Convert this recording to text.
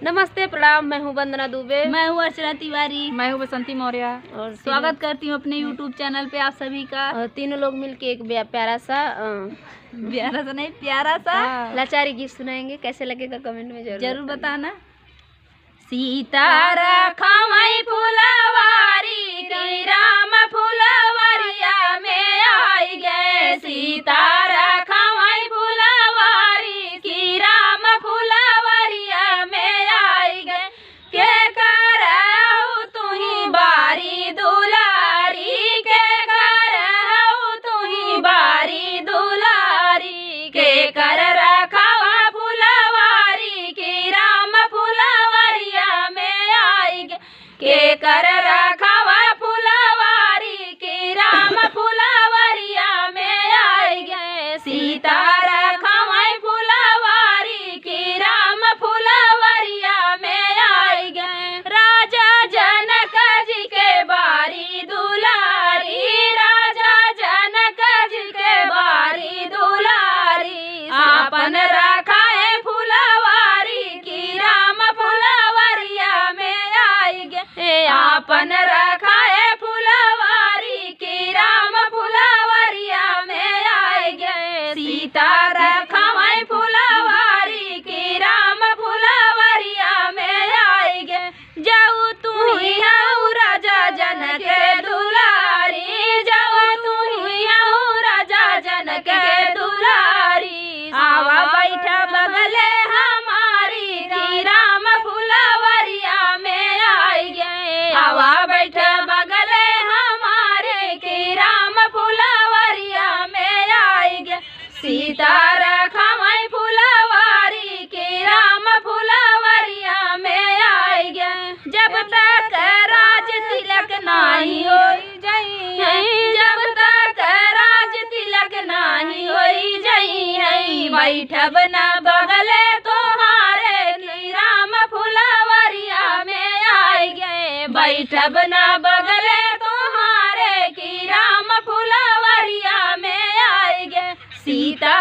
नमस्ते, प्रणाम। मैं हूँ वंदना दुबे। मैं हूँ अर्चना तिवारी। मैं हूँ बसंती मौर्य। और स्वागत करती हूँ अपने YouTube चैनल पे आप सभी का। और तीनों लोग मिलके एक प्यारा सा नहीं, प्यारा सा लाचारी गीत सुनाएंगे। कैसे लगेगा कमेंट में जरूर बताना। सीतारा खामई फुलवारी की राम फुलवरिया में आई गए। सीतारा खामई फुलवारी की राम फुलवरिया में आई गए। के करऊ तुही बारी दुलारी, के करऊ तुही बारी दुलारी, के कर रखावा फुलवारी की राम फुलवरिया में आई गए। के कर रखावा फुलवारी की राम फुलवरिया में आई गए। सीतारा खामई फुलवारी की राम फुलवरिया में आई गए। राजा जनक जी के बारी दुलारी, राजा जनक जी के बारी दुलारी, आपन रखाए फुलवारी की राम फुलवरिया में आई गए। आपन रखाए फुलवारी की राम फुलवरिया में आई गए। सीता रखाए फुलवारी की राम फुलवरिया में आई गए। जाऊ तू ही आऊ राजा जनक के दुलारी, जाऊ तू ही आऊ राजा जनक के दुलारी, आवा बैठा बगले हमारी की राम फुलवरिया में आई गए। आवा बैठा बगले हमारे की राम फुलवरिया में आई गए। सीता रखामई फुलवारी की राम फुलवरिया में आई गए। जब तक राज तिलक नाही होई जाई, जब तक राज तिलक नाही होई जाई, बैठब ना बगले तुम्हारे की राम फुलवरिया में आई गए। बैठब ना बगले तुम्हारे की राम फुलवरिया में आई गए। सीता